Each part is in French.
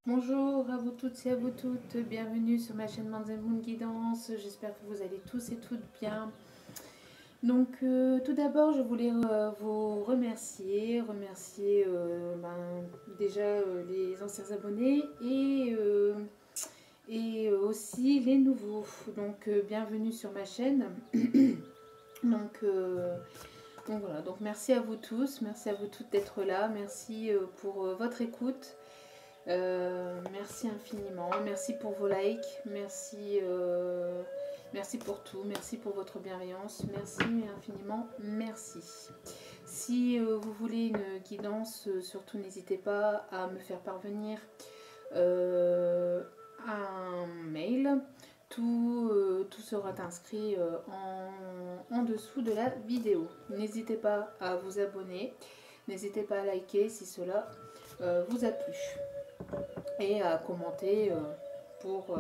Bonjour à vous toutes et à vous toutes, bienvenue sur ma chaîne Manz & Moon Guidance, j'espère que vous allez tous et toutes bien. Donc tout d'abord je voulais vous remercier déjà les anciens abonnés et aussi les nouveaux. Donc bienvenue sur ma chaîne. Donc voilà, donc merci à vous tous, merci à vous toutes d'être là, merci pour votre écoute. Merci infiniment, merci pour vos likes, merci pour tout, merci pour votre bienveillance, merci infiniment, merci. Si vous voulez une guidance, surtout n'hésitez pas à me faire parvenir un mail. Tout sera inscrit en dessous de la vidéo. N'hésitez pas à vous abonner, n'hésitez pas à liker si cela vous a plu et à commenter pour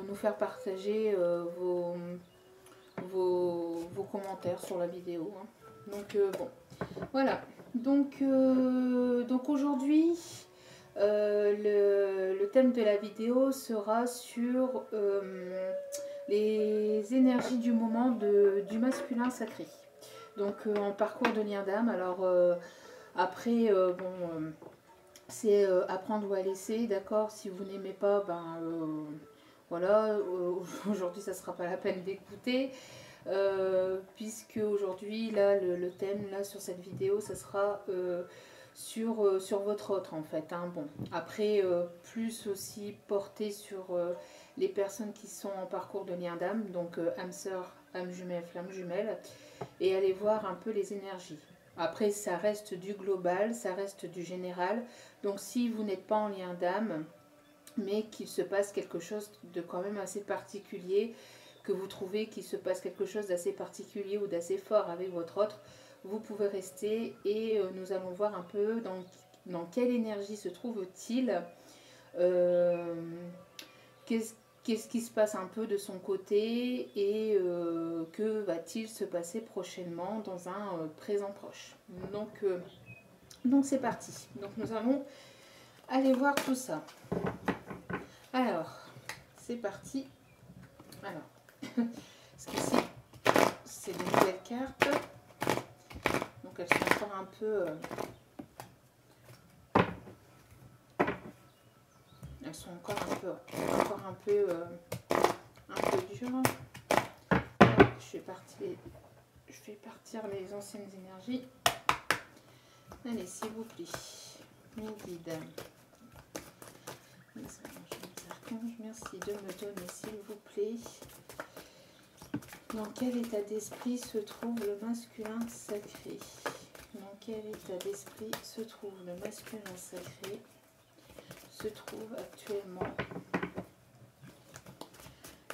nous faire partager vos commentaires sur la vidéo. Donc bon, voilà. Donc aujourd'hui, le thème de la vidéo sera sur les énergies du moment du masculin sacré. Donc en parcours de lien d'âme. Alors après, bon... c'est apprendre ou à laisser, d'accord. Si vous n'aimez pas, voilà, aujourd'hui ça sera pas la peine d'écouter, puisque aujourd'hui là le thème là sur cette vidéo ça sera sur votre autre en fait, hein. Bon, après plus aussi porté sur les personnes qui sont en parcours de lien d'âme, donc âme sœur, âme jumelle, flamme jumelle, et aller voir un peu les énergies. Après, ça reste du global, ça reste du général. Donc, si vous n'êtes pas en lien d'âme, mais qu'il se passe quelque chose de quand même assez particulier, que vous trouvez qu'il se passe quelque chose d'assez particulier ou d'assez fort avec votre autre, vous pouvez rester et nous allons voir un peu dans quelle énergie se trouve-t-il, qu'est-ce qui se passe un peu de son côté et que va-t-il se passer prochainement dans un présent proche. Donc c'est parti. Donc nous allons aller voir tout ça. Alors, c'est parti. Alors, ce qu'ici, c'est des nouvelles cartes. Donc elles sont encore un peu... elles sont encore un peu dures. Alors, je vais partir les anciennes énergies. Allez, s'il vous plaît, mes guides. Merci de me donner, s'il vous plaît. Dans quel état d'esprit se trouve le masculin sacré? Dans quel état d'esprit se trouve le masculin sacré? Se trouve actuellement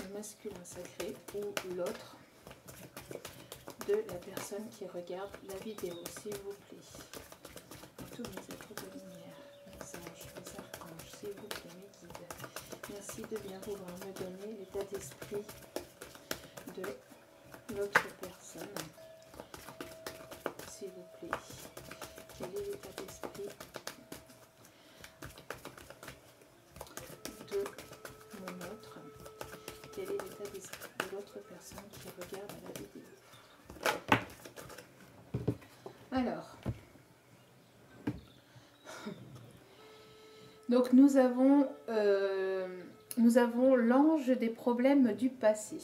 le masculin sacré ou l'autre de la personne qui regarde la vidéo, s'il vous plaît. Tous mes êtres de lumière, les anges, les archanges, s'il vous plaît, mes guides. Merci de bien vouloir me donner l'état d'esprit de l'autre personne, s'il vous plaît. Quel est l'état d'esprit de mon autre? Quel est l'état d'esprit de l'autre personne qui regarde la vidéo? Alors, donc nous avons l'ange des problèmes du passé.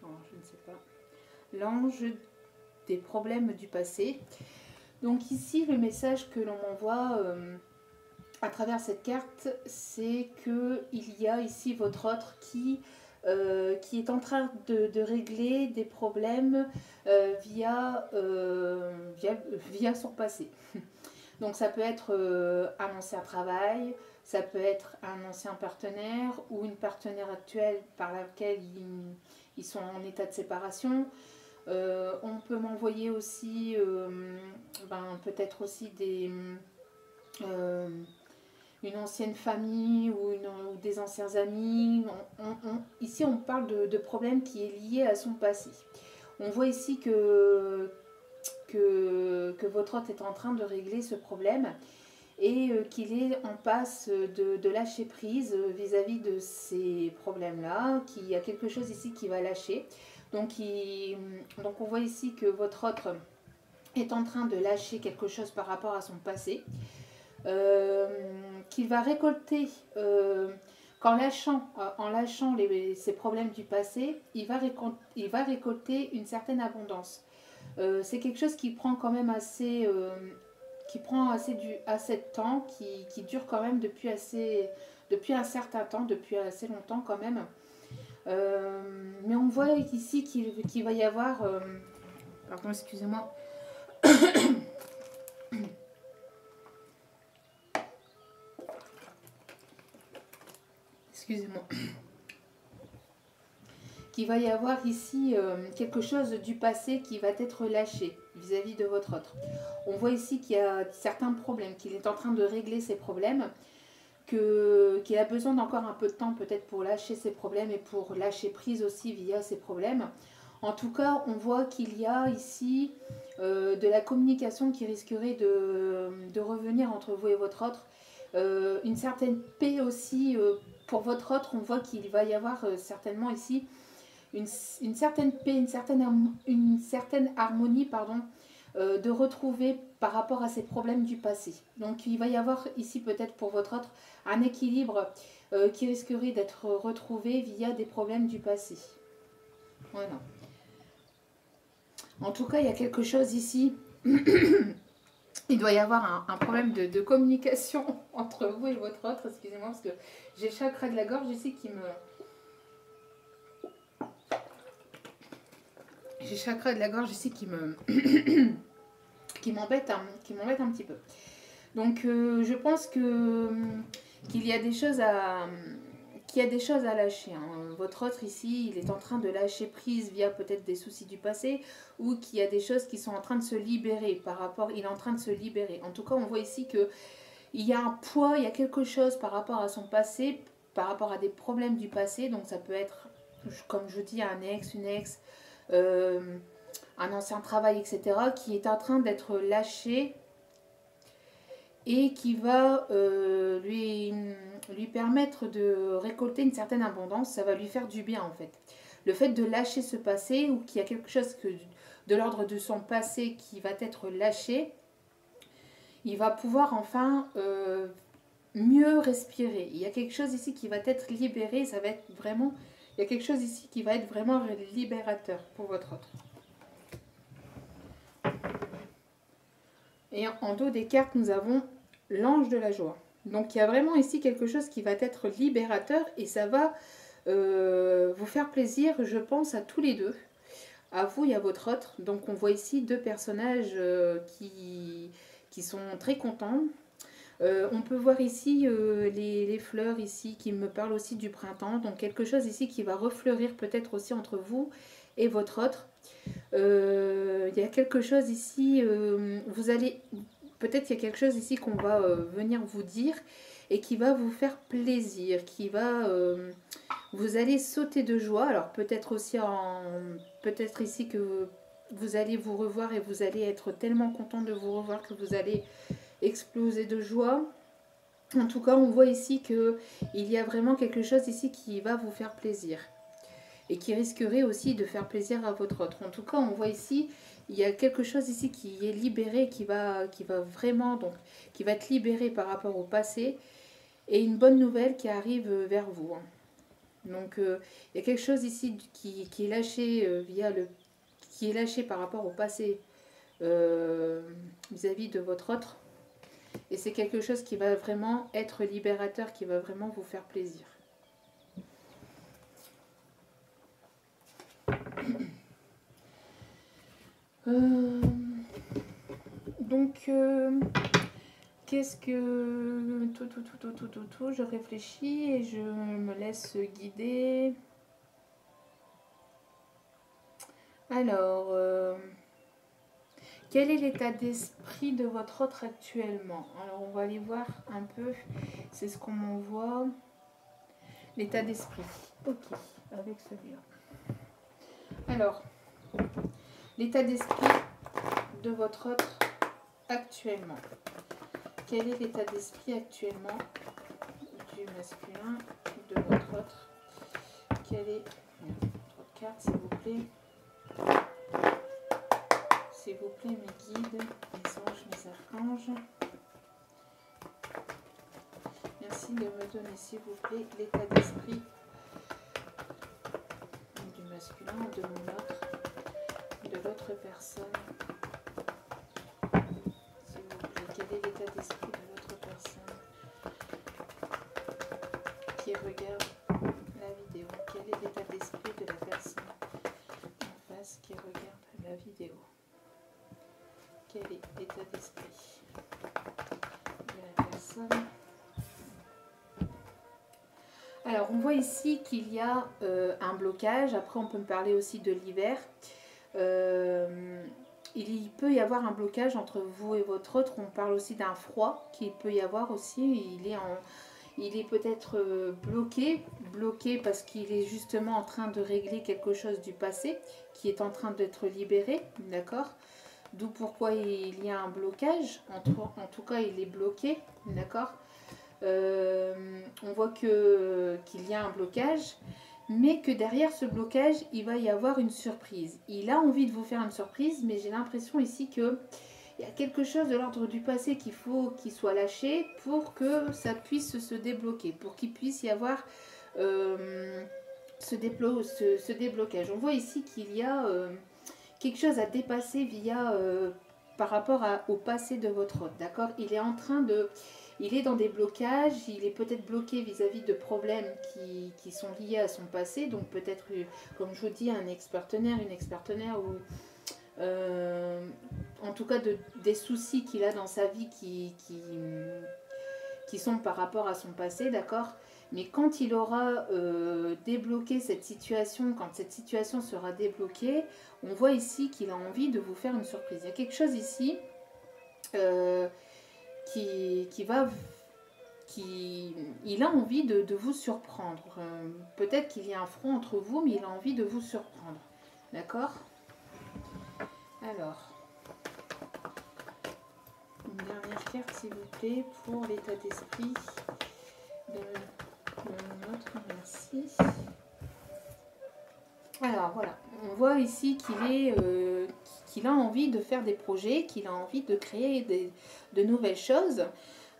Alors, je ne sais pas. L'ange des problèmes du passé. Donc ici, le message que l'on m'envoie à travers cette carte, c'est qu'il y a ici votre autre qui est en train de régler des problèmes via son passé. Donc ça peut être un ancien travail, ça peut être un ancien partenaire ou une partenaire actuelle par laquelle ils sont en état de séparation. On peut m'envoyer aussi peut-être aussi une ancienne famille ou des anciens amis. Ici on parle de problème qui est lié à son passé. On voit ici que votre hôte est en train de régler ce problème et qu'il est en passe de lâcher prise vis-à-vis de ces problèmes-là, qu'il y a quelque chose ici qui va lâcher. Donc on voit ici que votre autre est en train de lâcher quelque chose par rapport à son passé, qu'il va récolter, en lâchant ses problèmes du passé, il va récolter une certaine abondance. C'est quelque chose qui prend quand même assez de temps, qui dure quand même depuis un certain temps, depuis assez longtemps quand même. Mais on voit ici qu'il va y avoir... pardon, excusez-moi. Excusez-moi. Qu'il va y avoir ici quelque chose du passé qui va être lâché vis-à-vis de votre autre. On voit ici qu'il y a certains problèmes, qu'il est en train de régler ses problèmes, qu'il a besoin d'encore un peu de temps peut-être pour lâcher ses problèmes et pour lâcher prise aussi via ses problèmes. En tout cas, on voit qu'il y a ici de la communication qui risquerait de revenir entre vous et votre autre. Une certaine paix aussi pour votre autre. On voit qu'il va y avoir certainement ici une certaine paix, une certaine harmonie, pardon, de retrouver par rapport à ces problèmes du passé. Donc il va y avoir ici peut-être pour votre autre un équilibre qui risquerait d'être retrouvé via des problèmes du passé. Voilà. En tout cas, il y a quelque chose ici. Il doit y avoir un problème de communication entre vous et votre autre. Excusez-moi, parce que j'ai le chakra de la gorge ici qui me... J'ai le chakra de la gorge ici qui me... qui m'embête un petit peu. Donc, je pense qu'il y a des choses à... qu'il y a des choses à lâcher. Votre autre ici, il est en train de lâcher prise via peut-être des soucis du passé, ou qu'il y a des choses qui sont en train de se libérer par rapport, il est en train de se libérer. En tout cas, on voit ici que il y a un poids, il y a quelque chose par rapport à son passé, par rapport à des problèmes du passé. Donc ça peut être, comme je dis, un ex, une ex, un ancien travail, etc., qui est en train d'être lâché et qui va lui permettre de récolter une certaine abondance. Ça va lui faire du bien en fait. Le fait de lâcher ce passé, ou qu'il y a quelque chose de l'ordre de son passé qui va être lâché, il va pouvoir enfin mieux respirer. Il y a quelque chose ici qui va être libéré, ça va être vraiment... Il y a quelque chose ici qui va être vraiment libérateur pour votre autre. Et en dos des cartes, nous avons l'ange de la joie. Donc il y a vraiment ici quelque chose qui va être libérateur, et ça va vous faire plaisir, je pense, à tous les deux, à vous et à votre autre. Donc on voit ici deux personnages qui sont très contents. On peut voir ici les fleurs ici qui me parlent aussi du printemps. Donc quelque chose ici qui va refleurir peut-être aussi entre vous et votre autre. Il y a quelque chose ici, vous allez... Peut-être qu'il y a quelque chose ici qu'on va venir vous dire et qui va vous faire plaisir, qui va... vous allez sauter de joie. Alors peut-être aussi peut-être ici que vous allez vous revoir et vous allez être tellement content de vous revoir que vous allez exploser de joie. En tout cas, on voit ici qu'il y a vraiment quelque chose ici qui va vous faire plaisir et qui risquerait aussi de faire plaisir à votre autre. En tout cas, on voit ici, il y a quelque chose ici qui est libéré, qui va vraiment, donc, qui va être libéré par rapport au passé, et une bonne nouvelle qui arrive vers vous. Donc, il y a quelque chose ici qui est lâché qui est lâché par rapport au passé vis-à-vis de votre autre. Et c'est quelque chose qui va vraiment être libérateur, qui va vraiment vous faire plaisir. Donc, qu'est-ce que... Je réfléchis et je me laisse guider. Alors, quel est l'état d'esprit de votre autre actuellement? Alors, on va aller voir un peu. C'est ce qu'on m'envoie. L'état d'esprit. Ok, avec celui-là. Alors, l'état d'esprit de votre autre actuellement. Quel est l'état d'esprit actuellement du masculin de votre autre? Quel est votre carte, s'il vous plaît? S'il vous plaît, mes guides, mes anges, mes archanges. Merci de me donner, s'il vous plaît, l'état d'esprit du masculin ou de mon autre, de l'autre personne. S'il vous plaît, quel est l'état d'esprit de l'autre personne qui regarde la vidéo? Quel est l'état d'esprit de la personne en face qui regarde la vidéo? Quel est l'état d'esprit de la personne? Alors, on voit ici qu'il y a un blocage. Après, on peut me parler aussi de l'hiver. Il peut y avoir un blocage entre vous et votre autre. On parle aussi d'un froid qu'il peut y avoir aussi. Il est peut-être bloqué parce qu'il est justement en train de régler quelque chose du passé qui est en train d'être libéré, d'accord? D'où pourquoi il y a un blocage. En tout cas, il est bloqué, d'accord? On voit qu'il y a un blocage, mais que derrière ce blocage, il va y avoir une surprise. Il a envie de vous faire une surprise, mais j'ai l'impression ici qu'il y a quelque chose de l'ordre du passé qu'il faut qu'il soit lâché pour que ça puisse se débloquer, pour qu'il puisse y avoir ce déblocage. On voit ici qu'il y a quelque chose à dépasser par rapport au passé de votre hôte, d'accord? Il est dans des blocages, il est peut-être bloqué vis-à-vis de problèmes qui sont liés à son passé, donc peut-être, comme je vous dis, un ex-partenaire, une ex-partenaire, ou en tout cas des soucis qu'il a dans sa vie qui sont par rapport à son passé, d'accord? Mais quand il aura débloqué cette situation, quand cette situation sera débloquée, on voit ici qu'il a envie de vous faire une surprise. Il y a quelque chose ici il a envie de vous surprendre. Peut-être qu'il y a un front entre vous, mais il a envie de vous surprendre. D'accord? Alors, une dernière carte, s'il vous plaît, pour l'état d'esprit de notre. Merci. Alors, voilà. On voit ici qu'il a envie de faire des projets, qu'il a envie de créer de nouvelles choses.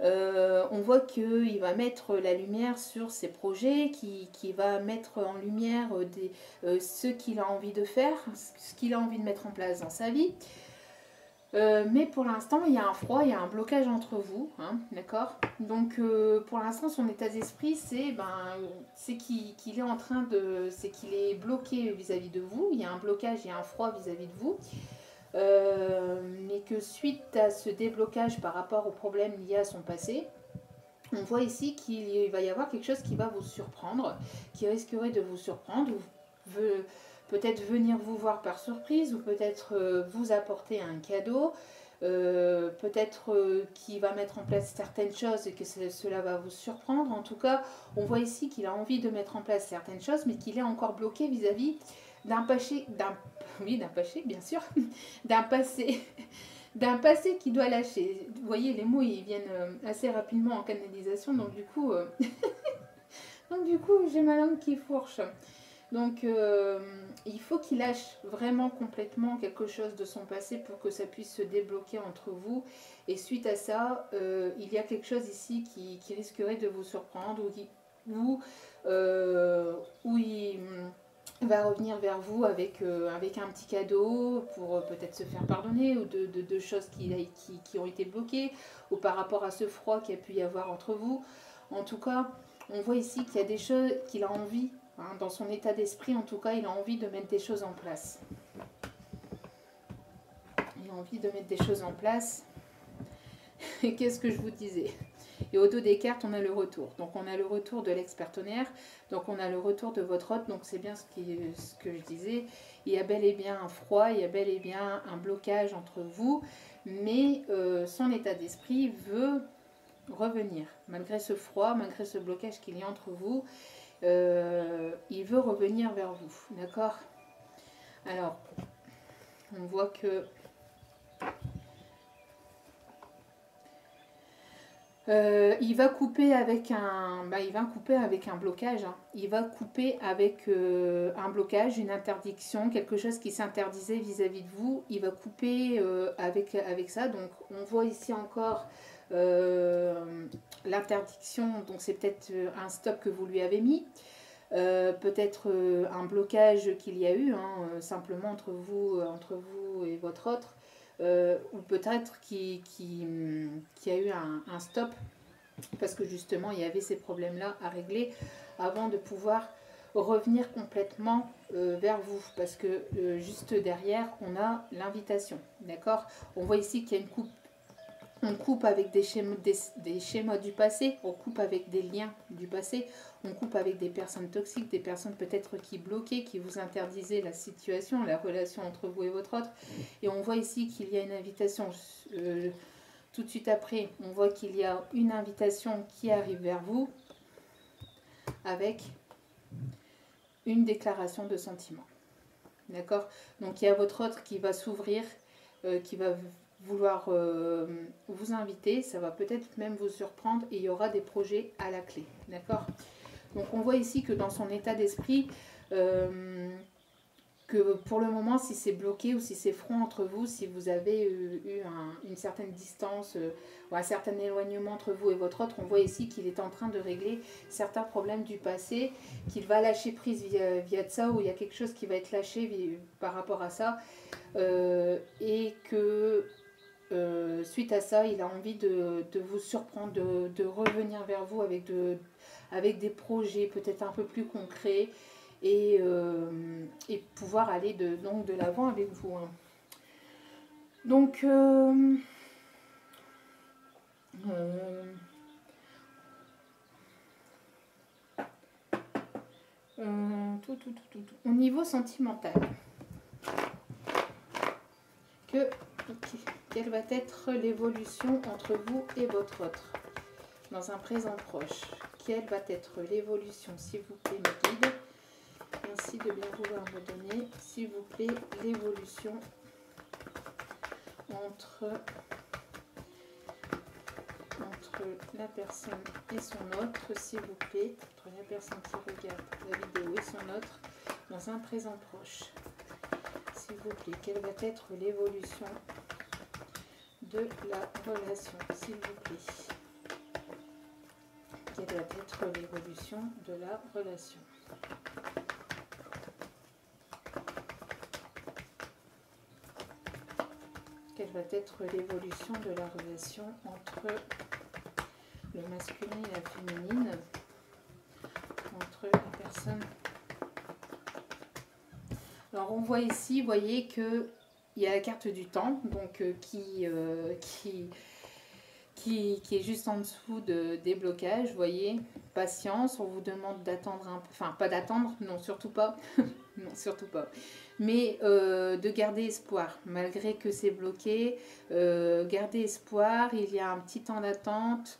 On voit qu'il va mettre la lumière sur ses projets, qu'il va mettre en lumière ce qu'il a envie de faire, ce qu'il a envie de mettre en place dans sa vie. Mais pour l'instant, il y a un froid, il y a un blocage entre vous, hein, d'accord? Donc, pour l'instant, son état d'esprit, c'est qu'il est en train de... c'est qu'il est bloqué vis-à-vis de vous, il y a un blocage, il y a un froid vis-à-vis de vous. Mais que suite à ce déblocage par rapport aux problèmes liés à son passé, on voit ici qu'il va y avoir quelque chose qui va vous surprendre, qui risquerait de vous surprendre, ou peut-être venir vous voir par surprise, ou peut-être vous apporter un cadeau, peut-être qu'il va mettre en place certaines choses et que cela va vous surprendre. En tout cas, on voit ici qu'il a envie de mettre en place certaines choses, mais qu'il est encore bloqué vis-à-vis d'un passé, bien sûr, d'un passé qui doit lâcher. Vous voyez, les mots, ils viennent assez rapidement en canalisation, donc du coup, j'ai ma langue qui fourche. Donc, il faut qu'il lâche vraiment complètement quelque chose de son passé pour que ça puisse se débloquer entre vous. Et suite à ça, il y a quelque chose ici qui risquerait de vous surprendre ou il va revenir vers vous avec un petit cadeau pour peut-être se faire pardonner ou de choses qui ont été bloquées ou par rapport à ce froid qu'il y a pu y avoir entre vous. En tout cas, on voit ici qu'il y a des choses qu'il a envie, hein, dans son état d'esprit en tout cas, il a envie de mettre des choses en place. Il a envie de mettre des choses en place. Et qu'est-ce que je vous disais ? Et au dos des cartes, on a le retour. Donc on a le retour de l'ex-partenaire, donc on a le retour de votre hôte, donc c'est bien ce que je disais. Il y a bel et bien un froid, il y a bel et bien un blocage entre vous, mais son état d'esprit veut revenir. Malgré ce froid, malgré ce blocage qu'il y a entre vous, il veut revenir vers vous, d'accord ? Alors, on voit que... Il va couper avec un blocage, hein. Il va couper avec un blocage, une interdiction, quelque chose qui s'interdisait vis-à-vis de vous. Il va couper avec ça. Donc on voit ici encore l'interdiction. Donc c'est peut-être un stop que vous lui avez mis. Peut-être un blocage qu'il y a eu, hein, simplement entre vous et votre autre. Ou peut-être qu'il y a eu un stop parce que justement il y avait ces problèmes-là à régler avant de pouvoir revenir complètement vers vous, parce que juste derrière on a l'invitation, d'accord. On voit ici qu'il y a une coupe, on coupe avec des schémas du passé, on coupe avec des liens du passé, on coupe avec des personnes toxiques, des personnes peut-être qui bloquaient, qui vous interdisaient la situation, la relation entre vous et votre autre. Et on voit ici qu'il y a une invitation. Tout de suite après, on voit qu'il y a une invitation qui arrive vers vous avec une déclaration de sentiment. D'accord? Donc il y a votre autre qui va s'ouvrir, qui va vouloir vous inviter, ça va peut-être même vous surprendre et il y aura des projets à la clé. D'accord? Donc on voit ici que dans son état d'esprit, que pour le moment, si c'est bloqué ou si c'est front entre vous, si vous avez eu une certaine distance ou un certain éloignement entre vous et votre autre, on voit ici qu'il est en train de régler certains problèmes du passé, qu'il va lâcher prise via de ça, ou il y a quelque chose qui va être lâché par rapport à ça, et que suite à ça, il a envie de vous surprendre, de revenir vers vous avec des projets peut-être un peu plus concrets, et pouvoir aller donc de l'avant avec vous, hein. Donc au niveau sentimental, quelle va être l'évolution entre vous et votre autre dans un présent proche? Quelle va être l'évolution, s'il vous plaît, mes guides? Merci de bien vouloir me donner, s'il vous plaît, l'évolution entre la personne et son autre, s'il vous plaît, entre la personne qui regarde la vidéo et son autre, dans un présent proche. S'il vous plaît, quelle va être l'évolution de la relation, s'il vous plaît? Quelle va être l'évolution de la relation? Quelle va être l'évolution de la relation entre le masculin et la féminine, entre les personnes? Alors on voit ici, vous voyez que il y a la carte du temps, donc qui est juste en dessous de déblocage, vous voyez, patience, on vous demande d'attendre un peu, enfin pas d'attendre, non surtout pas, non surtout pas, mais de garder espoir, malgré que c'est bloqué, garder espoir, il y a un petit temps d'attente,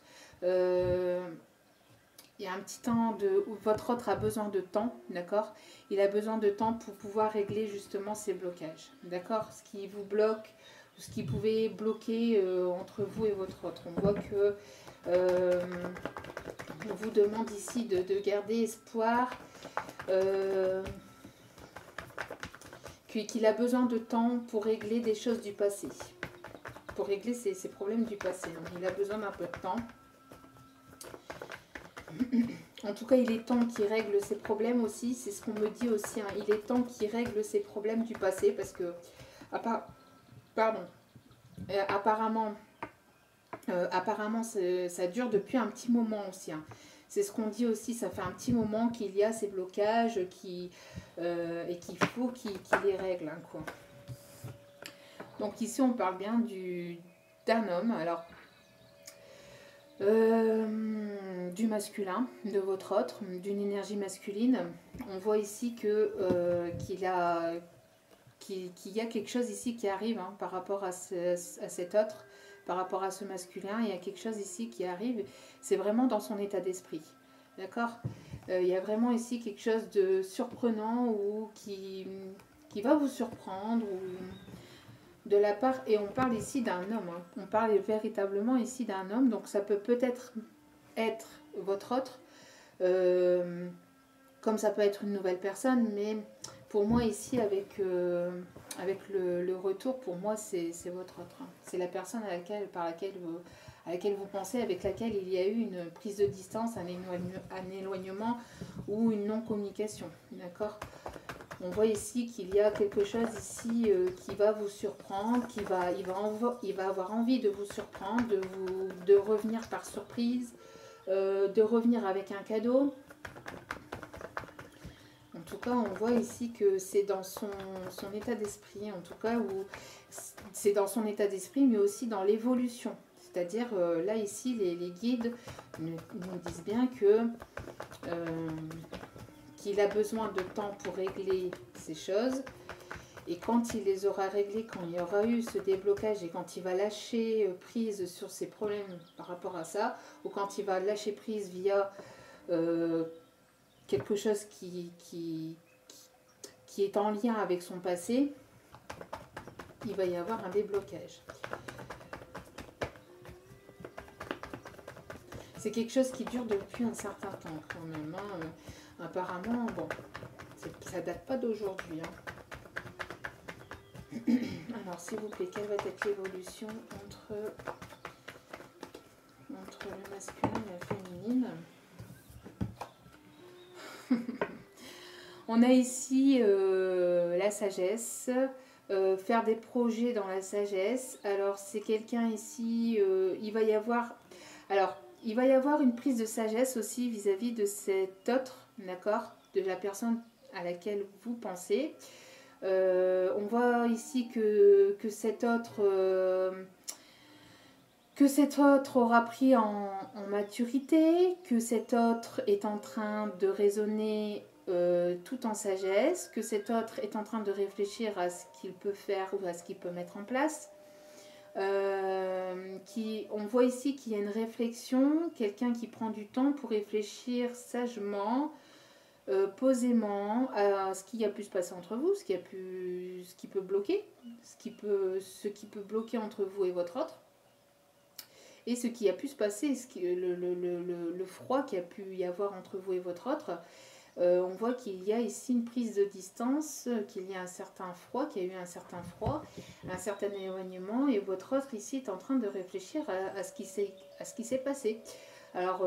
il y a un petit temps où votre autre a besoin de temps, d'accord? Il a besoin de temps pour pouvoir régler justement ces blocages, d'accord? Ce qui vous bloque, ce qui pouvait bloquer entre vous et votre autre. On voit que on vous demande ici de garder espoir, qu'il a besoin de temps pour régler des choses du passé, pour régler ses problèmes du passé. Donc, il a besoin d'un peu de temps. En tout cas, il est temps qu'il règle ses problèmes aussi. C'est ce qu'on me dit aussi, hein. Il est temps qu'il règle ses problèmes du passé parce que, apparemment, ça dure depuis un petit moment aussi, hein. C'est ce qu'on dit aussi, ça fait un petit moment qu'il y a ces blocages et qu'il faut qu'il les règle, hein, quoi. Donc ici, on parle bien d'un homme. Alors, du masculin, de votre autre, d'une énergie masculine. On voit ici qu'il y a quelque chose ici qui arrive, hein, par rapport à cet autre, par rapport à ce masculin. Il y a quelque chose ici qui arrive. C'est vraiment dans son état d'esprit. D'accord? Il y a vraiment ici quelque chose de surprenant ou qui va vous surprendre. de la part, et on parle ici d'un homme, hein. On parle véritablement ici d'un homme, donc ça peut peut-être être votre autre, comme ça peut être une nouvelle personne, mais pour moi ici avec le retour, pour moi c'est votre autre, hein. C'est la personne par à laquelle vous pensez, avec laquelle il y a eu une prise de distance, un éloignement ou une non-communication, d'accord? On voit ici qu'il y a quelque chose ici qui va vous surprendre, il va avoir envie de vous surprendre, de revenir par surprise, de revenir avec un cadeau. En tout cas, on voit ici que c'est dans son état d'esprit, en tout cas, où c'est dans son état d'esprit, mais aussi dans l'évolution. C'est-à-dire, là, ici, les guides nous disent bien que qu'il a besoin de temps pour régler ces choses. Et quand il les aura réglées, quand il y aura eu ce déblocage et quand il va lâcher prise sur ses problèmes par rapport à ça, ou quand il va lâcher prise via quelque chose qui est en lien avec son passé, il va y avoir un déblocage. C'est quelque chose qui dure depuis un certain temps quand même, hein. Apparemment, bon, ça date pas d'aujourd'hui, hein. Alors, s'il vous plaît, quelle va être l'évolution entre le masculin et la féminine? On a ici la sagesse, faire des projets dans la sagesse. Alors, c'est quelqu'un ici, il va y avoir une prise de sagesse aussi vis-à-vis de cet autre, d'accord, de la personne à laquelle vous pensez. On voit ici que cet autre aura pris en maturité, que cet autre est en train de raisonner tout en sagesse, que cet autre est en train de réfléchir à ce qu'il peut faire ou à ce qu'il peut mettre en place. On voit ici qu'il y a une réflexion, quelqu'un qui prend du temps pour réfléchir sagement, posément à ce qui a pu se passer entre vous, ce qui peut bloquer, ce qui peut bloquer entre vous et votre autre, et ce qui a pu se passer, le froid qu'il y a pu y avoir entre vous et votre autre. On voit qu'il y a ici une prise de distance, qu'il y a un certain froid, qu'il y a eu un certain froid, un certain éloignement, et votre autre ici est en train de réfléchir à ce qui s'est passé. Alors,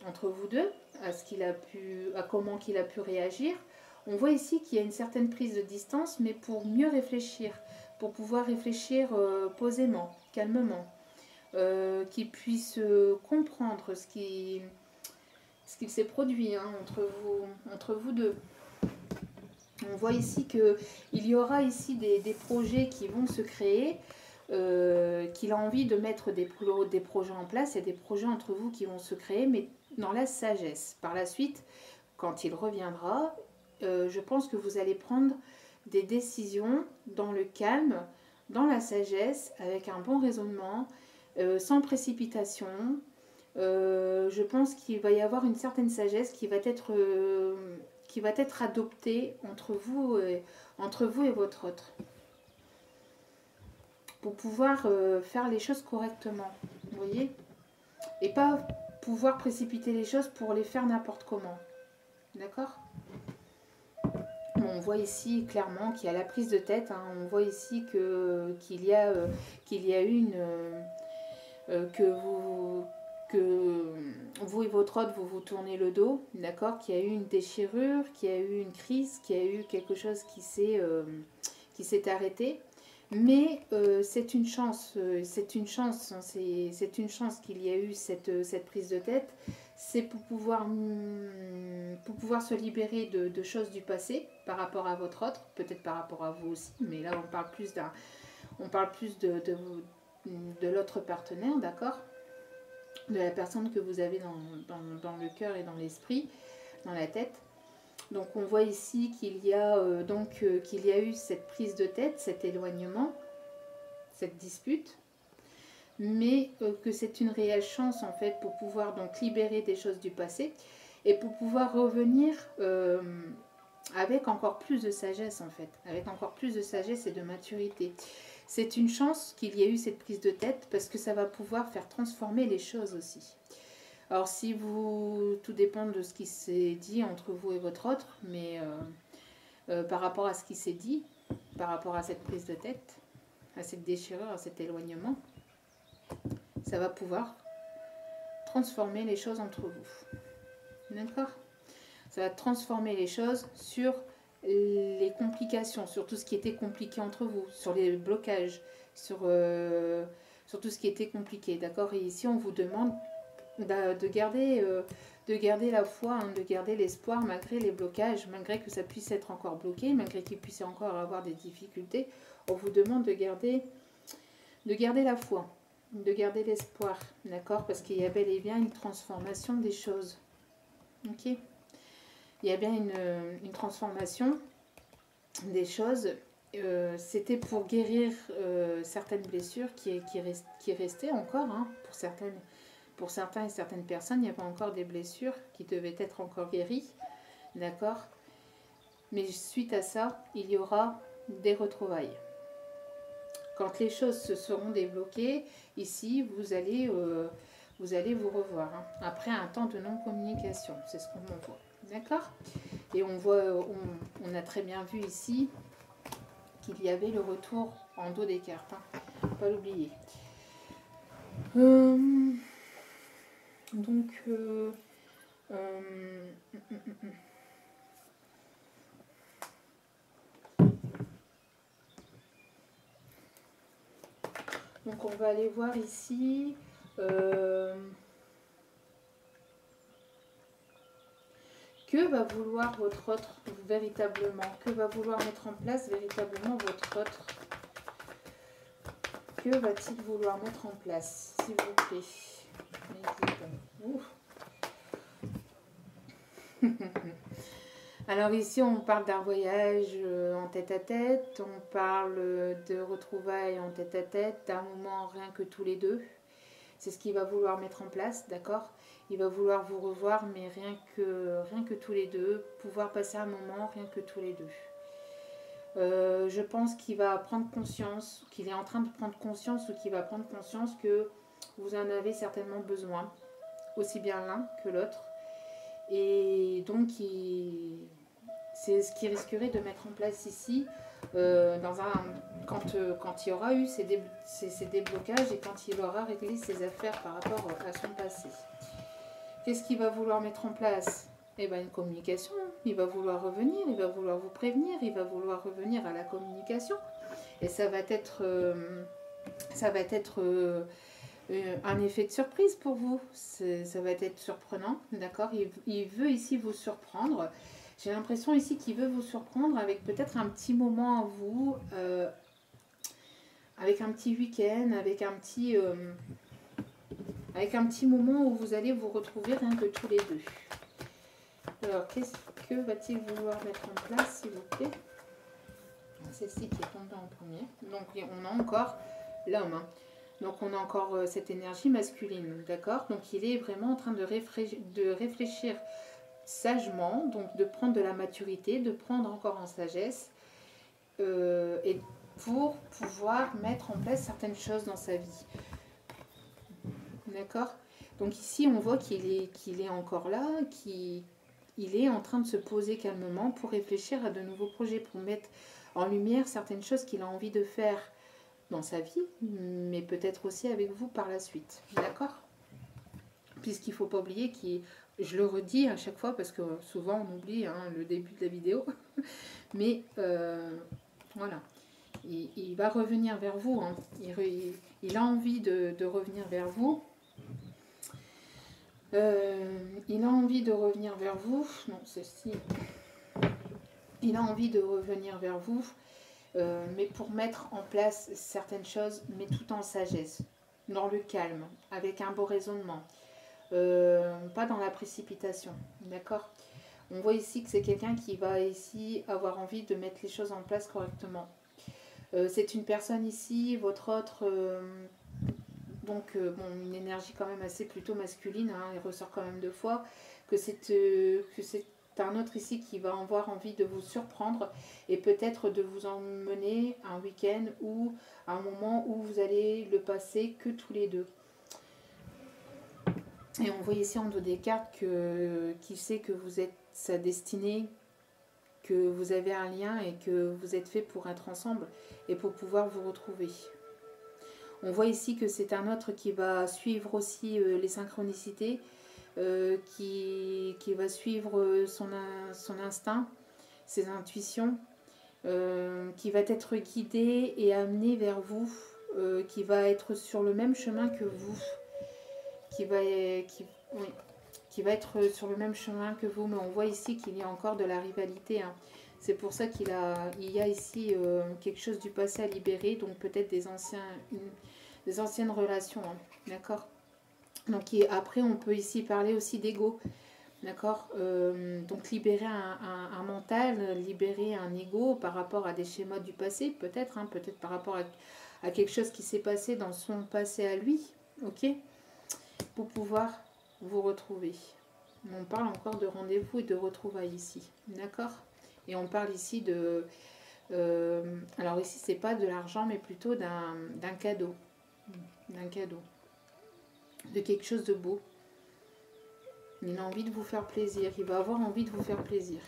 entre vous deux, à comment qu'il a pu réagir, on voit ici qu'il y a une certaine prise de distance, mais pour mieux réfléchir, pour pouvoir réfléchir posément, calmement, qu'il puisse comprendre ce qu'il s'est produit, hein, entre vous deux. On voit ici qu'il y aura ici des projets qui vont se créer, qu'il a envie de mettre des projets en place. Il y a des projets entre vous qui vont se créer, mais dans la sagesse. Par la suite, quand il reviendra, je pense que vous allez prendre des décisions dans le calme, dans la sagesse, avec un bon raisonnement, sans précipitation. Je pense qu'il va y avoir une certaine sagesse qui va être adoptée entre vous et votre autre, pour pouvoir faire les choses correctement, vous voyez, et pas pouvoir précipiter les choses pour les faire n'importe comment, d'accord? On voit ici clairement qu'il y a la prise de tête, hein. On voit ici qu'il y a une que vous et votre autre vous tournez le dos, d'accord, qu'il y a eu une déchirure, qu'il y a eu une crise, qu'il y a eu quelque chose qui s'est arrêté. Mais c'est une chance, c'est une chance qu'il y a eu cette prise de tête. C'est pour pouvoir se libérer de choses du passé par rapport à votre autre, peut-être par rapport à vous aussi, mais là on parle plus de l'autre partenaire, d'accord, de la personne que vous avez dans le cœur et dans l'esprit, dans la tête. Donc on voit ici qu'il y a eu cette prise de tête, cet éloignement, cette dispute, mais que c'est une réelle chance en fait pour pouvoir donc libérer des choses du passé et pour pouvoir revenir avec encore plus de sagesse en fait, avec encore plus de sagesse et de maturité. C'est une chance qu'il y ait eu cette prise de tête parce que ça va pouvoir faire transformer les choses aussi. Alors si vous, tout dépend de ce qui s'est dit entre vous et votre autre, mais par rapport à ce qui s'est dit, par rapport à cette prise de tête, à cette déchirure, à cet éloignement, ça va pouvoir transformer les choses entre vous. D'accord? Ça va transformer les choses sur les complications, sur tout ce qui était compliqué entre vous, sur les blocages, sur tout ce qui était compliqué. D'accord? Et ici, on vous demande de garder la foi, hein, de garder l'espoir malgré les blocages, malgré que ça puisse être encore bloqué, malgré qu'il puisse encore avoir des difficultés. On vous demande de garder la foi, de garder l'espoir, d'accord? Parce qu'il y a bel et bien une transformation des choses. Ok? Il y a bien une transformation des choses. C'était pour guérir certaines blessures qui restaient encore, hein, pour certains et certaines personnes, il y avait encore des blessures qui devaient être encore guéries, d'accord? Mais suite à ça, il y aura des retrouvailles. Quand les choses se seront débloquées, ici, vous allez vous revoir, hein, après un temps de non-communication, c'est ce qu'on voit, d'accord? Et on a très bien vu ici qu'il y avait le retour en dos des cartes, hein, pas l'oublier. Donc, donc on va aller voir ici que va vouloir votre autre véritablement, que va vouloir mettre en place véritablement votre autre. Que va-t-il vouloir mettre en place, s'il vous plaît? Alors ici, on parle d'un voyage en tête-à-tête, on parle de retrouvailles en tête-à-tête, d'un moment rien que tous les deux. C'est ce qu'il va vouloir mettre en place, d'accord? Il va vouloir vous revoir, mais rien que tous les deux, pouvoir passer un moment rien que tous les deux. Je pense qu'il va prendre conscience, qu'il est en train de prendre conscience ou qu'il va prendre conscience que vous en avez certainement besoin, aussi bien l'un que l'autre. Et donc, c'est ce qui risquerait de mettre en place ici, quand il y aura eu ces déblocages et quand il aura réglé ses affaires par rapport à son passé. Qu'est-ce qu'il va vouloir mettre en place? Eh bien, une communication. Il va vouloir revenir, il va vouloir vous prévenir, il va vouloir revenir à la communication. Et ça va être un effet de surprise pour vous. Ça va être surprenant, d'accord? Il veut ici vous surprendre. J'ai l'impression ici qu'il veut vous surprendre avec peut-être un petit moment à vous, avec un petit week-end, avec un petit moment où vous allez vous retrouver rien que tous les deux. Alors, qu'est-ce que va-t-il vouloir mettre en place, s'il vous plaît? Celle-ci qui est tombée en premier. Donc, on a encore l'homme, hein. Donc, on a encore cette énergie masculine, d'accord? Donc, il est vraiment en train de réfléchir sagement, donc de prendre de la maturité, de prendre encore en sagesse, et pour pouvoir mettre en place certaines choses dans sa vie. D'accord? Donc, ici, on voit qu'il est encore là, il est en train de se poser calmement pour réfléchir à de nouveaux projets, pour mettre en lumière certaines choses qu'il a envie de faire dans sa vie, mais peut-être aussi avec vous par la suite. D'accord? Puisqu'il ne faut pas oublier je le redis à chaque fois parce que souvent on oublie, hein, le début de la vidéo, mais voilà, il va revenir vers vous, hein. Il a envie de revenir vers vous. Il a envie de revenir vers vous. Non, ceci. Il a envie de revenir vers vous, mais pour mettre en place certaines choses, mais tout en sagesse, dans le calme, avec un beau raisonnement, pas dans la précipitation, d'accord? On voit ici que c'est quelqu'un qui va ici avoir envie de mettre les choses en place correctement. C'est une personne ici, votre autre... Donc, une énergie quand même assez plutôt masculine, hein, il ressort quand même 2 fois, que un autre ici qui va avoir envie de vous surprendre et peut-être de vous emmener un week-end ou un moment où vous allez le passer que tous les deux. Et on voit ici en dos des cartes qui sait que vous êtes sa destinée, que vous avez un lien et que vous êtes fait pour être ensemble et pour pouvoir vous retrouver. On voit ici que c'est un autre qui va suivre aussi les synchronicités, qui va suivre son instinct, ses intuitions, qui va être guidé et amené vers vous, qui va être sur le même chemin que vous, qui va être sur le même chemin que vous, mais on voit ici qu'il y a encore de la rivalité, hein. C'est pour ça il y a ici quelque chose du passé à libérer, donc peut-être des anciennes relations, hein, d'accord. Donc après, on peut ici parler aussi d'ego, d'accord. Donc libérer un mental, libérer un ego par rapport à des schémas du passé, peut-être, hein, peut-être par rapport à quelque chose qui s'est passé dans son passé à lui, ok, pour pouvoir vous retrouver. On parle encore de rendez-vous et de retrouvailles ici, d'accord. Et on parle ici de... alors ici, c'est pas de l'argent, mais plutôt d'un cadeau. D'un cadeau. De quelque chose de beau. Il a envie de vous faire plaisir. Il va avoir envie de vous faire plaisir.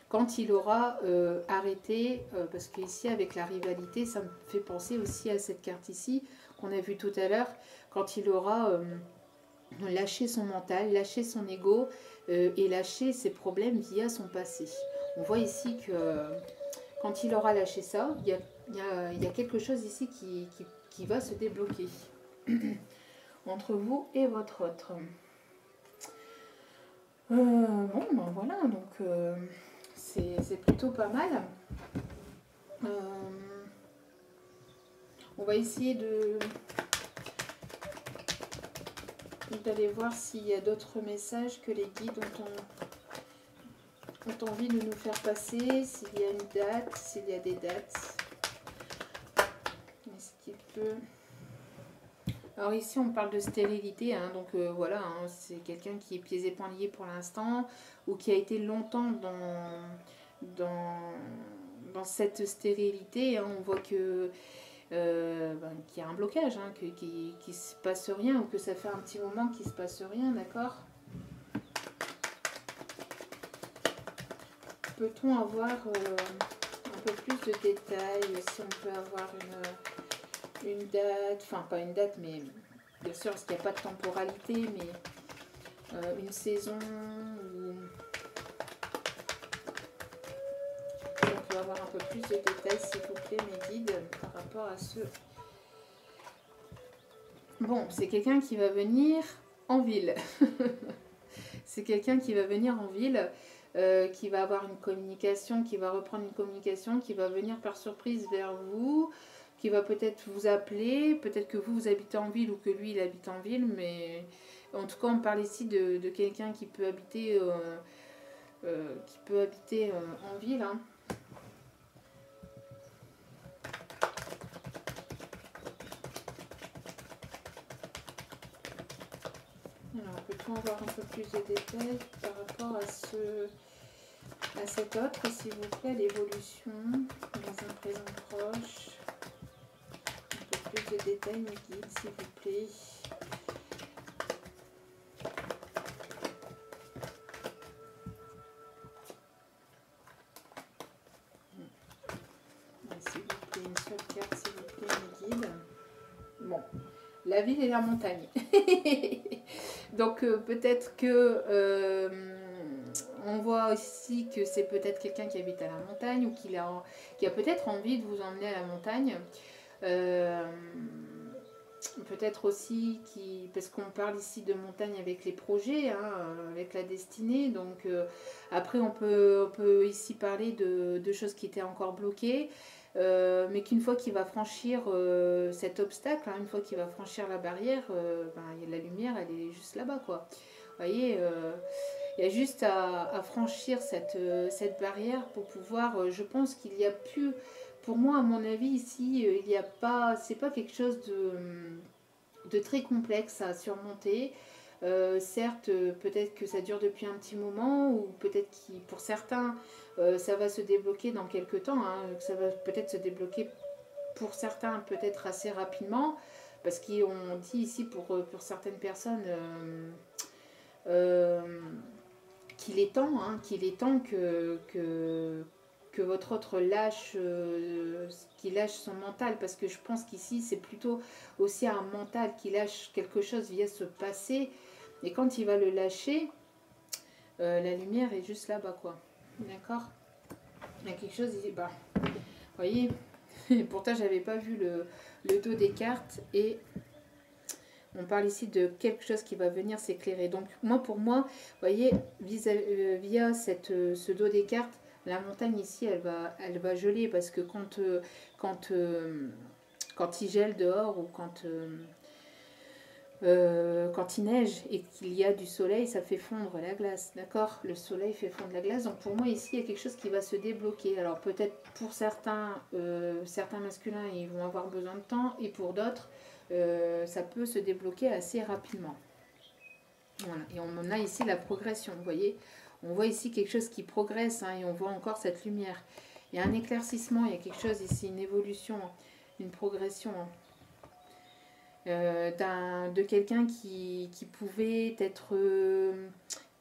Quand il aura arrêté, parce qu'ici, avec la rivalité, ça me fait penser aussi à cette carte ici, qu'on a vue tout à l'heure. Quand il aura... lâcher son mental, lâcher son ego et lâcher ses problèmes via son passé. On voit ici que quand il aura lâché ça, il y a quelque chose ici qui va se débloquer entre vous et votre autre. Bon, ben voilà, donc c'est plutôt pas mal. On va essayer d'aller voir s'il y a d'autres messages que les guides ont envie de nous faire passer, s'il y a une date, s'il y a des dates. Est-ce qu'il peut... Alors ici on parle de stérilité, hein, donc voilà, hein, c'est quelqu'un qui est pieds et poings liés pour l'instant, ou qui a été longtemps dans cette stérilité, hein. On voit que qu'il y a un blocage, hein, qu'il ne se passe rien, ou que ça fait un petit moment qu'il ne se passe rien, d'accord. Peut-on avoir un peu plus de détails, si on peut avoir une date, enfin pas une date, mais bien sûr parce qu'il n'y a pas de temporalité, mais une saison où on peut avoir un peu plus de détails, s'il vous plaît, mes guides, par rapport à ce... Bon, c'est quelqu'un qui va venir en ville. C'est quelqu'un qui va venir en ville, qui va avoir une communication, qui va reprendre une communication, qui va venir par surprise vers vous, qui va peut-être vous appeler, peut-être que vous habitez en ville ou que lui, il habite en ville, mais en tout cas, on parle ici de quelqu'un qui peut habiter, en ville, hein. Alors, peut-on avoir un peu plus de détails par rapport à cet autre, s'il vous plaît, l'évolution dans un présent proche? Un peu plus de détails, mes guides, s'il vous plaît. S'il vous plaît, une seule carte, s'il vous plaît, mes guides. Bon, la ville et la montagne. Donc peut-être que on voit aussi que c'est peut-être quelqu'un qui habite à la montagne ou qui a peut-être envie de vous emmener à la montagne. Peut-être aussi parce qu'on parle ici de montagne avec les projets, hein, avec la destinée. Donc après on peut ici parler de choses qui étaient encore bloquées. Mais qu'une fois qu'il va franchir cet obstacle, hein, une fois qu'il va franchir la barrière, la lumière, elle est juste là-bas, quoi. Vous voyez, il y a juste à franchir cette barrière pour pouvoir, je pense qu'il y a plus, pour moi, à mon avis, ici, il n'y a pas, c'est pas quelque chose de très complexe à surmonter. Certes, peut-être que ça dure depuis un petit moment, ou peut-être que pour certains, ça va se débloquer dans quelques temps, hein, ça va peut-être se débloquer pour certains peut-être assez rapidement, parce qu'on dit ici pour certaines personnes qu'il est temps que votre autre lâche, qu'il lâche son mental, parce que je pense qu'ici c'est plutôt aussi un mental qui lâche quelque chose via ce passé, et quand il va le lâcher, la lumière est juste là-bas, quoi. D'accord. Il y a quelque chose, bah, vous voyez, pourtant j'avais pas vu le dos des cartes, et on parle ici de quelque chose qui va venir s'éclairer. Donc pour moi, vous voyez, via ce dos des cartes, la montagne ici, elle va geler, parce que quand, quand il gèle dehors, ou quand il neige et qu'il y a du soleil, ça fait fondre la glace, d'accord? Le soleil fait fondre la glace. Donc pour moi ici, il y a quelque chose qui va se débloquer. Alors peut-être pour certains, certains masculins, ils vont avoir besoin de temps, et pour d'autres, ça peut se débloquer assez rapidement. Voilà. Et on a ici la progression, vous voyez. On voit ici quelque chose qui progresse, hein, et on voit encore cette lumière. Il y a un éclaircissement, il y a quelque chose ici, une évolution, une progression, de quelqu'un qui pouvait être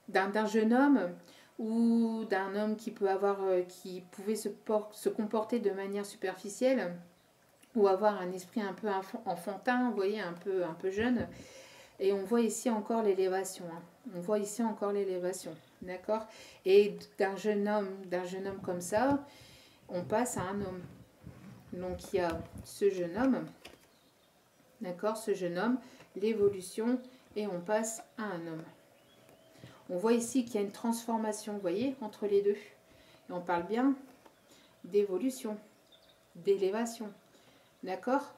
d'un jeune homme, ou d'un homme qui peut avoir qui pouvait se comporter de manière superficielle, ou avoir un esprit un peu enfantin, vous voyez, un peu jeune. Et on voit ici encore l'élévation, hein. On voit ici encore l'élévation, d'accord. Et d'un jeune homme comme ça, on passe à un homme. Donc il y a ce jeune homme, d'accord, ce jeune homme, l'évolution, et on passe à un homme. On voit ici qu'il y a une transformation, vous voyez, entre les deux. Et on parle bien d'évolution, d'élévation, d'accord.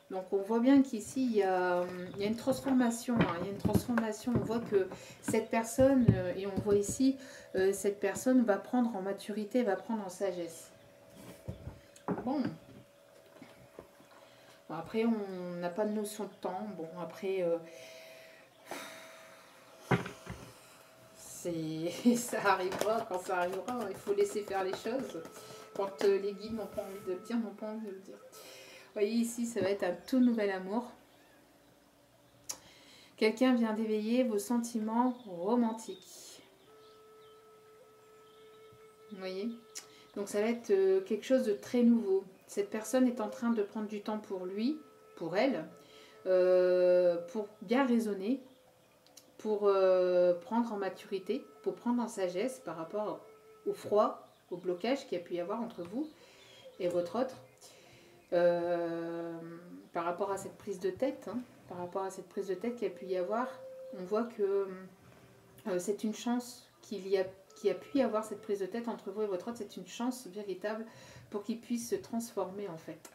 Donc on voit bien qu'ici il y a une transformation, hein, il y a une transformation. On voit que cette personne, et on voit ici, cette personne va prendre en maturité, va prendre en sagesse. Bon. Bon, après, on n'a pas de notion de temps. Bon, après, ça arrivera quand ça arrivera. Il faut laisser faire les choses. Quand les guides n'ont pas envie de le dire, n'ont pas envie de le dire. Vous voyez ici, ça va être un tout nouvel amour. Quelqu'un vient d'éveiller vos sentiments romantiques. Vous voyez? Donc ça va être quelque chose de très nouveau. Cette personne est en train de prendre du temps pour lui, pour elle, pour bien raisonner, pour prendre en maturité, pour prendre en sagesse par rapport au froid, au blocage qu'il y a pu y avoir entre vous et votre autre. Par rapport à cette prise de tête, hein, par rapport à cette prise de tête qu'il y a pu y avoir, on voit que c'est une chance qui a pu y avoir cette prise de tête entre vous et votre autre. C'est une chance véritable pour qu'il puisse se transformer, en fait,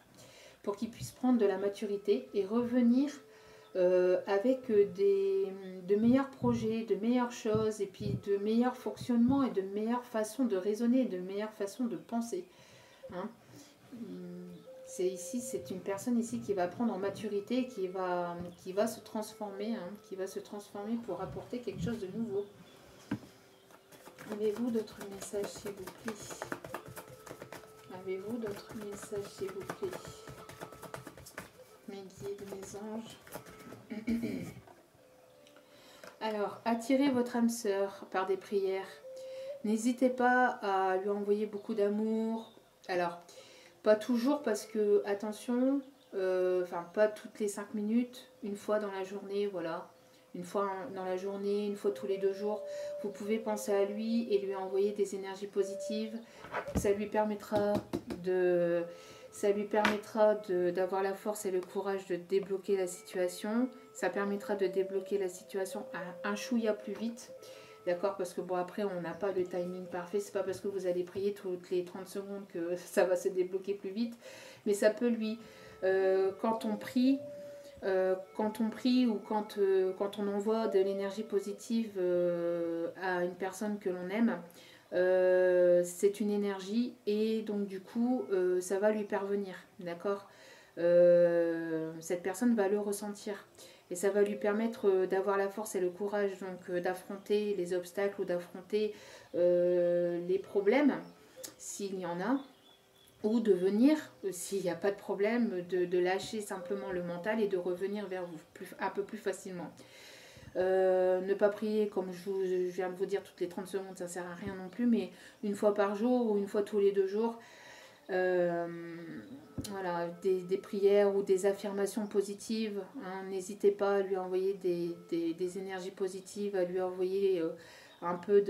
pour qu'il puisse prendre de la maturité et revenir avec de meilleurs projets, de meilleures choses, et puis de meilleurs fonctionnements, et de meilleures façons de raisonner, et de meilleures façons de penser, hein. C'est une personne ici qui va prendre en maturité, qui va se transformer, hein, qui va se transformer pour apporter quelque chose de nouveau. Avez-vous d'autres messages, s'il vous plaît? Avez-vous d'autres messages, s'il vous plaît? Mes guides, mes anges. Alors, attirez votre âme sœur par des prières. N'hésitez pas à lui envoyer beaucoup d'amour. Alors, pas toujours, parce que, attention, pas toutes les 5 minutes, une fois dans la journée, voilà. Une fois dans la journée, une fois tous les 2 jours, vous pouvez penser à lui et lui envoyer des énergies positives. Ça lui permettra d'avoir la force et le courage de débloquer la situation. Ça permettra de débloquer la situation un chouïa plus vite. D'accord, parce que bon, après on n'a pas de timing parfait, c'est pas parce que vous allez prier toutes les 30 secondes que ça va se débloquer plus vite, mais ça peut lui, quand on prie ou quand on envoie de l'énergie positive à une personne que l'on aime, c'est une énergie, et donc du coup ça va lui parvenir, d'accord. Cette personne va le ressentir, Et ça va lui permettre d'avoir la force et le courage donc d'affronter les obstacles ou d'affronter les problèmes, s'il y en a, ou de venir, s'il n'y a pas de problème, de lâcher simplement le mental et de revenir vers vous un peu plus facilement. Ne pas prier, comme je viens de vous dire, toutes les 30 secondes, ça ne sert à rien non plus, mais une fois par jour ou une fois tous les 2 jours, voilà, des prières ou des affirmations positives. Hein, n'hésitez pas à lui envoyer des énergies positives, à lui envoyer un peu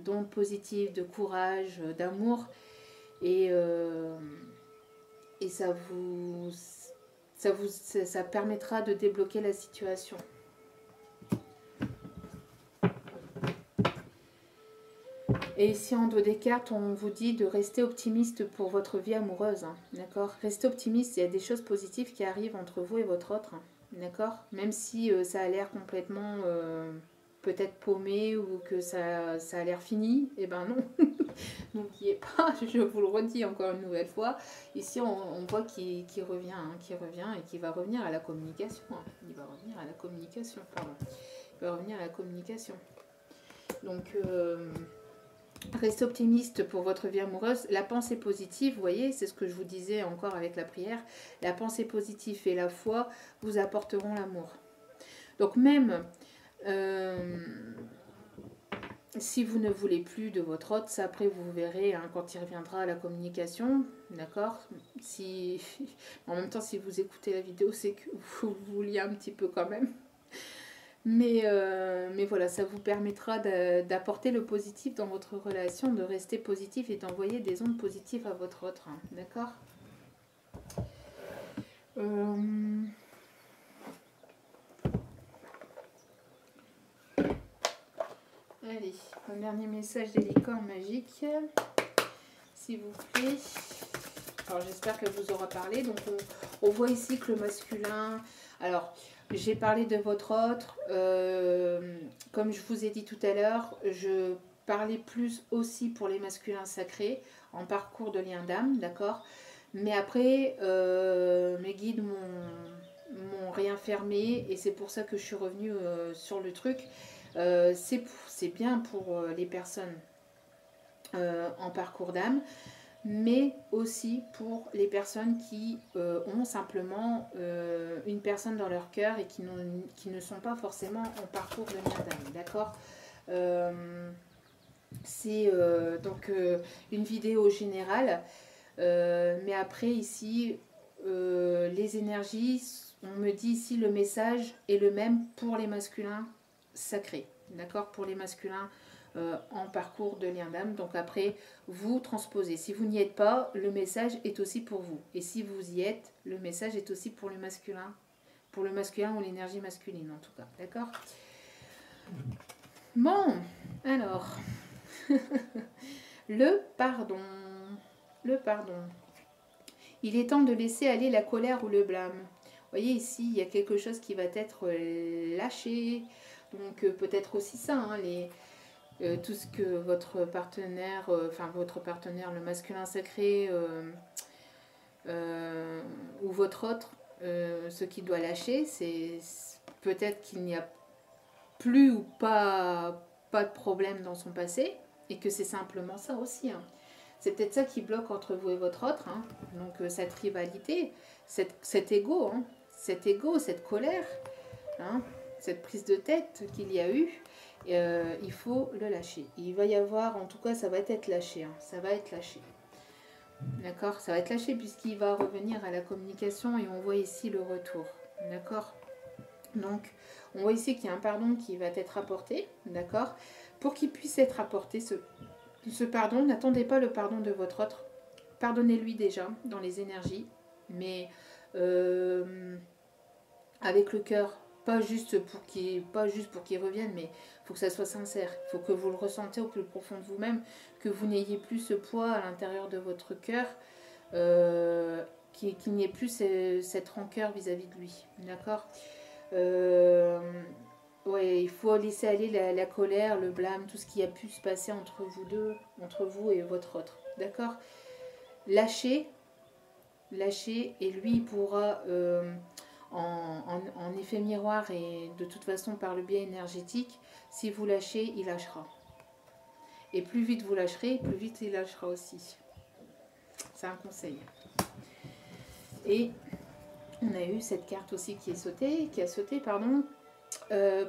d'ondes positives, de courage, d'amour. Et ça permettra de débloquer la situation. Et ici en dos des cartes, on vous dit de rester optimiste pour votre vie amoureuse, hein, d'accord? Restez optimiste, il y a des choses positives qui arrivent entre vous et votre autre, hein, d'accord? Même si ça a l'air complètement peut-être paumé ou que ça a l'air fini, eh ben non. Donc n'y est pas, je vous le redis encore une nouvelle fois. Ici on voit qu'il revient, hein, et qu'il va revenir à la communication. Hein. Il va revenir à la communication, pardon. Il va revenir à la communication. Donc... restez optimiste pour votre vie amoureuse. La pensée positive, vous voyez, c'est ce que je vous disais encore avec la prière. La pensée positive et la foi vous apporteront l'amour. Donc même si vous ne voulez plus de votre hôte, ça après vous verrez hein, quand il reviendra à la communication, d'accord? Si, en même temps, si vous écoutez la vidéo, c'est que vous vouliez un petit peu quand même. Mais voilà, ça vous permettra d'apporter le positif dans votre relation, de rester positif et d'envoyer des ondes positives à votre autre. Hein, d'accord? Allez, un dernier message des licornes magiques, s'il vous plaît. Alors j'espère qu'elle vous aura parlé. Donc on voit ici que le masculin... Alors... J'ai parlé de votre autre, comme je vous ai dit tout à l'heure, je parlais plus aussi pour les masculins sacrés en parcours de lien d'âme, d'accord? Mais après, mes guides m'ont rien fermé et c'est pour ça que je suis revenue sur le truc. C'est bien pour les personnes en parcours d'âme, mais aussi pour les personnes qui ont simplement une personne dans leur cœur et qui ne sont pas forcément en parcours de lien d'âme, d'accord? C'est donc une vidéo générale, mais après ici, les énergies, on me dit ici le message est le même pour les masculins sacrés, d'accord? Pour les masculins en parcours de lien d'âme. Donc après, vous transposez. Si vous n'y êtes pas, le message est aussi pour vous. Et si vous y êtes, le message est aussi pour le masculin ou l'énergie masculine en tout cas. D'accord? Bon, alors, le pardon. Le pardon. Il est temps de laisser aller la colère ou le blâme. Vous voyez ici, il y a quelque chose qui va être lâché. Donc peut-être aussi ça, hein, tout ce que votre partenaire, le masculin sacré ou votre autre, ce qu'il doit lâcher, c'est peut-être qu'il n'y a plus ou pas de problème dans son passé et que c'est simplement ça aussi. Hein. C'est peut-être ça qui bloque entre vous et votre autre. Hein. Donc cette rivalité, cet ego, hein, cette colère, hein, cette prise de tête qu'il y a eu. Il faut le lâcher. Il va y avoir, en tout cas, ça va être lâché. Hein, ça va être lâché. D'accord? Ça va être lâché puisqu'il va revenir à la communication et on voit ici le retour. D'accord? Donc, on voit ici qu'il y a un pardon qui va être apporté. D'accord? Pour qu'il puisse être apporté, ce pardon, n'attendez pas le pardon de votre autre. Pardonnez-lui déjà dans les énergies, mais avec le cœur. Pas juste pour qu'il revienne, mais il faut que ça soit sincère. Il faut que vous le ressentez au plus profond de vous-même, que vous n'ayez plus ce poids à l'intérieur de votre cœur, qu'il n'y ait plus cette rancœur vis-à-vis de lui. D'accord? Ouais, il faut laisser aller la colère, le blâme, tout ce qui a pu se passer entre vous deux, entre vous et votre autre. D'accord? Lâchez, et lui pourra... en effet miroir et de toute façon par le biais énergétique, si vous lâchez, il lâchera. Et plus vite vous lâcherez, plus vite il lâchera aussi. C'est un conseil. Et on a eu cette carte aussi qui a sauté, pardon.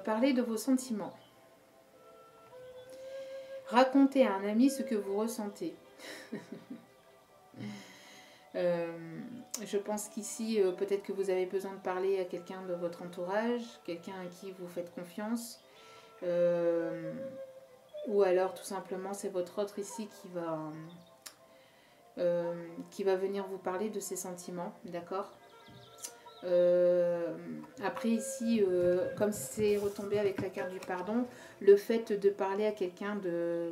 Parlez de vos sentiments. Racontez à un ami ce que vous ressentez. Je pense qu'ici, peut-être que vous avez besoin de parler à quelqu'un de votre entourage, quelqu'un à qui vous faites confiance. Ou alors tout simplement c'est votre autre ici qui va venir vous parler de ses sentiments, d'accord. Après ici, comme c'est retombé avec la carte du pardon, le fait de parler à quelqu'un de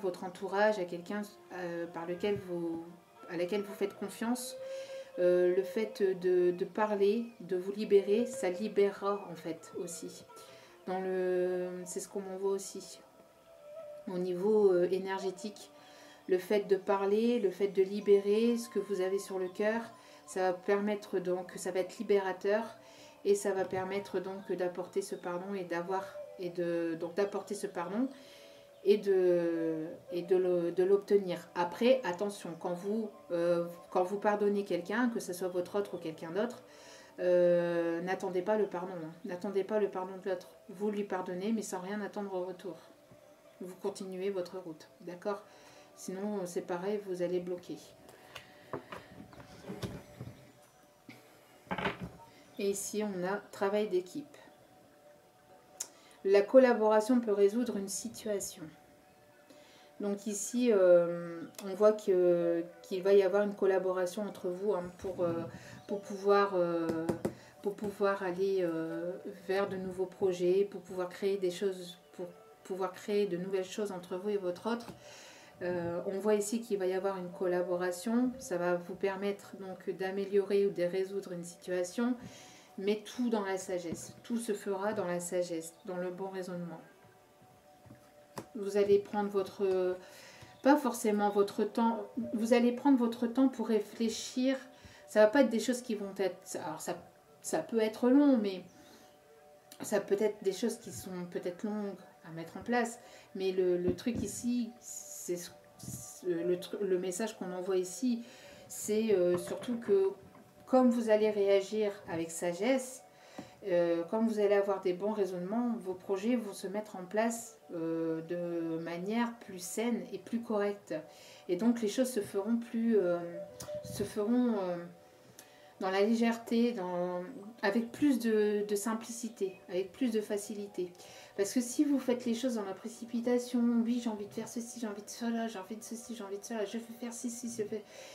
votre entourage, à quelqu'un à laquelle vous faites confiance, le fait de parler, de vous libérer, ça libérera en fait aussi. C'est ce qu'on m'envoie aussi. Au niveau énergétique, le fait de parler, le fait de libérer ce que vous avez sur le cœur, ça va permettre donc, ça va être libérateur et ça va permettre donc d'apporter ce pardon et d'apporter ce pardon et de l'obtenir. Après, attention, quand vous pardonnez quelqu'un, que ce soit votre autre ou quelqu'un d'autre, n'attendez pas le pardon. N'attendez pas le pardon de l'autre. Vous lui pardonnez, mais sans rien attendre au retour. Vous continuez votre route, d'accord? Sinon, c'est pareil, vous allez bloquer. Et ici, on a travail d'équipe. La collaboration peut résoudre une situation. Donc ici, on voit qu'il va y avoir une collaboration entre vous hein, pour pouvoir aller vers de nouveaux projets, pour pouvoir créer des choses, pour pouvoir créer de nouvelles choses entre vous et votre autre. On voit ici qu'il va y avoir une collaboration, ça va vous permettre donc d'améliorer ou de résoudre une situation, mais tout dans la sagesse. Tout se fera dans la sagesse, dans le bon raisonnement. Vous allez prendre pas forcément votre temps, vous allez prendre votre temps pour réfléchir. Ça va pas être des choses qui vont être... Alors ça peut être long, mais ça peut être des choses qui sont peut-être longues à mettre en place. Mais le truc ici, c'est le message qu'on envoie ici, c'est surtout que comme vous allez réagir avec sagesse, comme vous allez avoir des bons raisonnements, vos projets vont se mettre en place de manière plus saine et plus correcte. Et donc les choses se feront dans la légèreté, avec plus de simplicité, avec plus de facilité. Parce que si vous faites les choses dans la précipitation, oui, j'ai envie de faire ceci, j'ai envie de cela, j'ai envie de ceci, j'ai envie de cela, je vais faire ceci,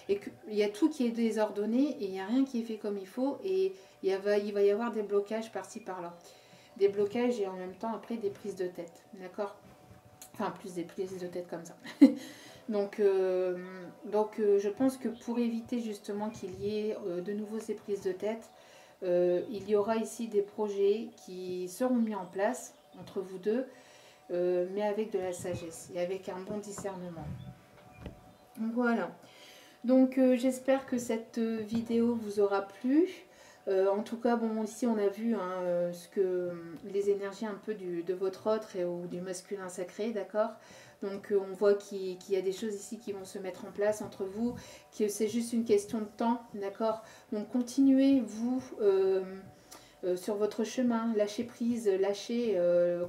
et qu'il y a tout qui est désordonné et il n'y a rien qui est fait comme il faut et il va y avoir des blocages par-ci par-là. Des blocages et en même temps après des prises de tête, d'accord? Enfin, plus des prises de tête comme ça. Donc, je pense que pour éviter justement qu'il y ait de nouveau ces prises de tête, il y aura ici des projets qui seront mis en place entre vous deux, mais avec de la sagesse et avec un bon discernement. Voilà. Donc j'espère que cette vidéo vous aura plu. En tout cas, bon, ici on a vu hein, les énergies un peu de votre autre ou du masculin sacré, d'accord? Donc on voit qu'il y a des choses ici qui vont se mettre en place entre vous, que c'est juste une question de temps, d'accord? Donc continuez, vous, sur votre chemin, lâchez prise,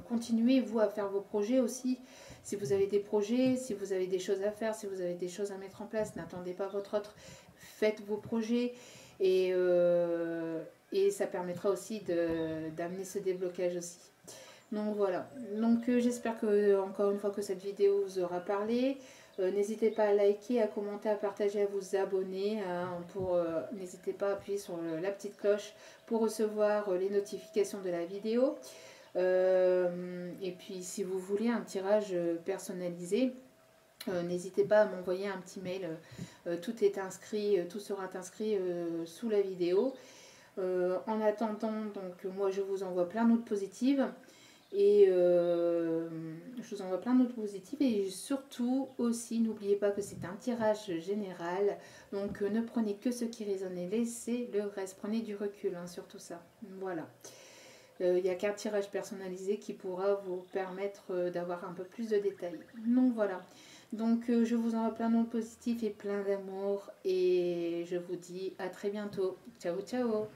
continuez, vous, à faire vos projets aussi. Si vous avez des projets, si vous avez des choses à faire, si vous avez des choses à mettre en place, n'attendez pas votre autre, faites vos projets et ça permettra aussi d'amener ce déblocage aussi. Donc voilà, donc j'espère que encore une fois que cette vidéo vous aura parlé. N'hésitez pas à liker, à commenter, à partager, à vous abonner. N'hésitez pas à appuyer sur la petite cloche pour recevoir les notifications de la vidéo. Et puis si vous voulez un tirage personnalisé, n'hésitez pas à m'envoyer un petit mail. Tout est inscrit, tout sera inscrit sous la vidéo. En attendant, donc moi je vous envoie plein de notes positives. Et je vous envoie plein d'autres positifs. Et surtout aussi, n'oubliez pas que c'est un tirage général. Donc ne prenez que ce qui résonne et laissez le reste. Prenez du recul sur tout ça. Voilà. Il n'y a qu'un tirage personnalisé qui pourra vous permettre d'avoir un peu plus de détails. Donc voilà. Donc je vous envoie plein de positifs et plein d'amour. Et je vous dis à très bientôt. Ciao, ciao.